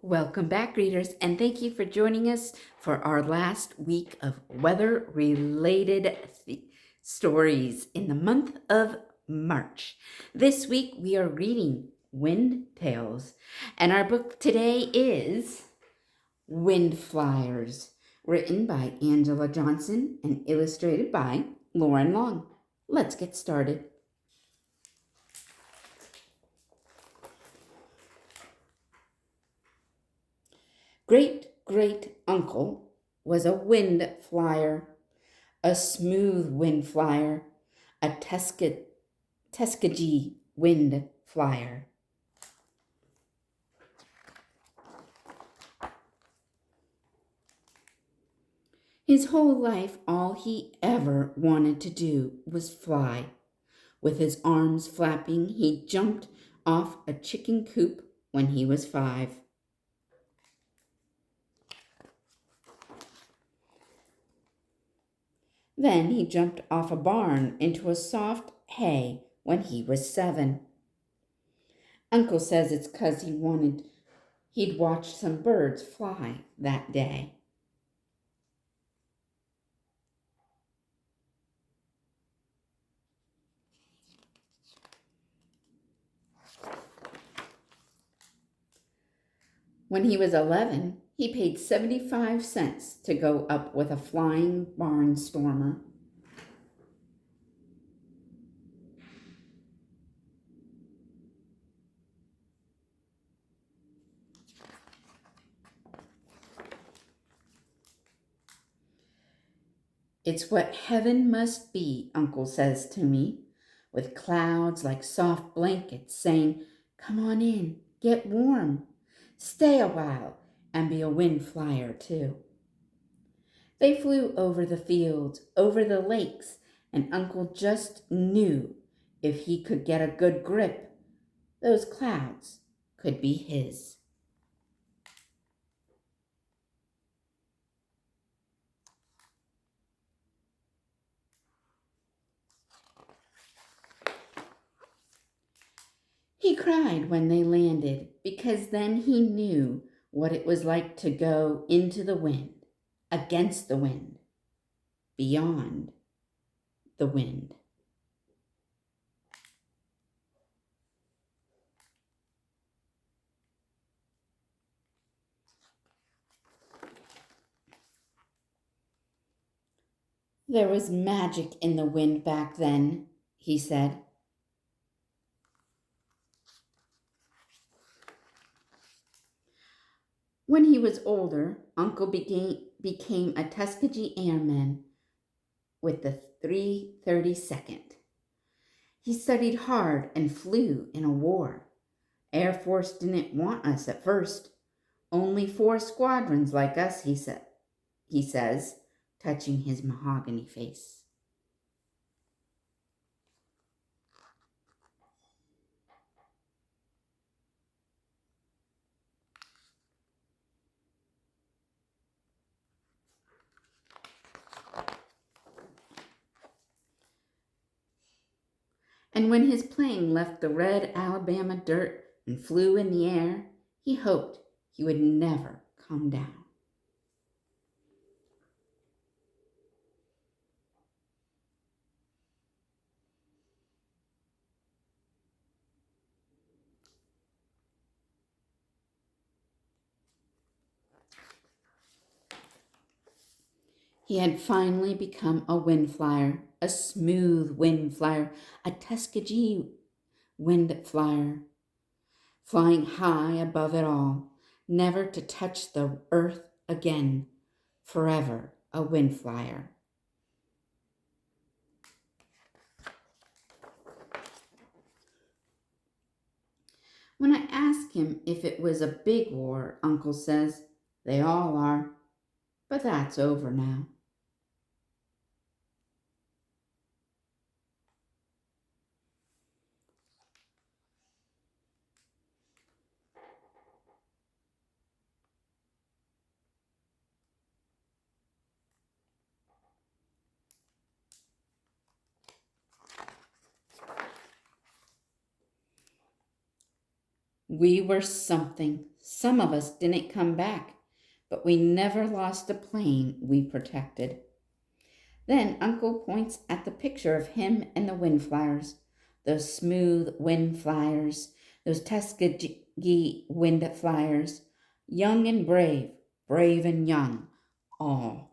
Welcome back, readers, and thank you for joining us for our last week of weather-related stories in the month of March. This week we are reading Wind Tales, and our book today is Wind Flyers, written by Angela Johnson and illustrated by Loren Long. Let's get started. Great-great-uncle was a wind flyer, a smooth wind flyer, a Tuskegee wind flyer. His whole life, all he ever wanted to do was fly. With his arms flapping, he jumped off a chicken coop when he was 5. Then he jumped off a barn into a soft hay when he was 7. Uncle says it's 'cause he'd watched some birds fly that day. When he was 11, he paid 75 cents to go up with a flying barnstormer. It's what heaven must be, Uncle says to me, with clouds like soft blankets saying, "Come on in, get warm, stay a while, and be a wind flyer too." They flew over the fields, over the lakes, and Uncle just knew if he could get a good grip, those clouds could be his. He cried when they landed because then he knew what it was like to go into the wind, against the wind, beyond the wind. There was magic in the wind back then, he said. When he was older, Uncle became a Tuskegee Airman with the 332nd. He studied hard and flew in a war. Air Force didn't want us at first. Only 4 squadrons like us, he says, touching his mahogany face. And when his plane left the red Alabama dirt and flew in the air, he hoped he would never come down. He had finally become a wind flyer, a smooth wind flyer, a Tuskegee wind flyer, flying high above it all, never to touch the earth again, forever a wind flyer. When I ask him if it was a big war, Uncle says, they all are, but that's over now. We were something. Some of us didn't come back, but we never lost a plane we protected. Then Uncle points at the picture of him and the wind flyers, those smooth wind flyers, those Tuskegee wind flyers, young and brave, brave and young, all.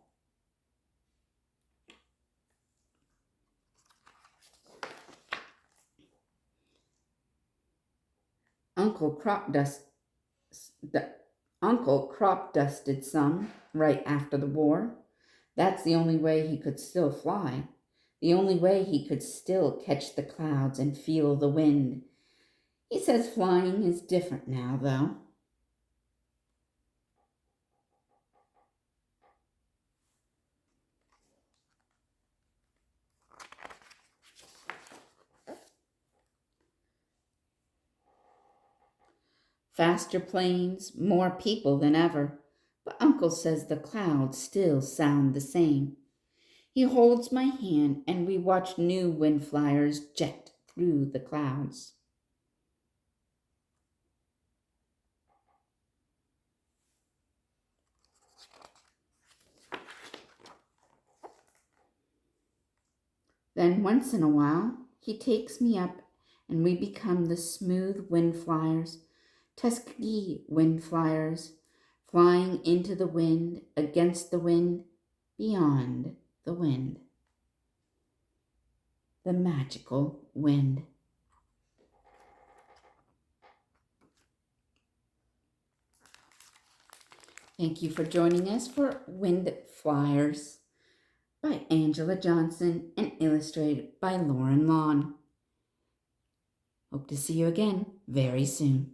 Uncle crop dust, Uncle crop dusted some right after the war. That's the only way he could still fly. The only way he could still catch the clouds and feel the wind. He says flying is different now, though. Faster planes, more people than ever. But Uncle says the clouds still sound the same. He holds my hand and we watch new wind flyers jet through the clouds. Then once in a while, he takes me up and we become the smooth wind flyers, Tuskegee wind flyers, flying into the wind, against the wind, beyond the wind. The magical wind. Thank you for joining us for Wind Flyers by Angela Johnson and illustrated by Loren. Hope to see you again very soon.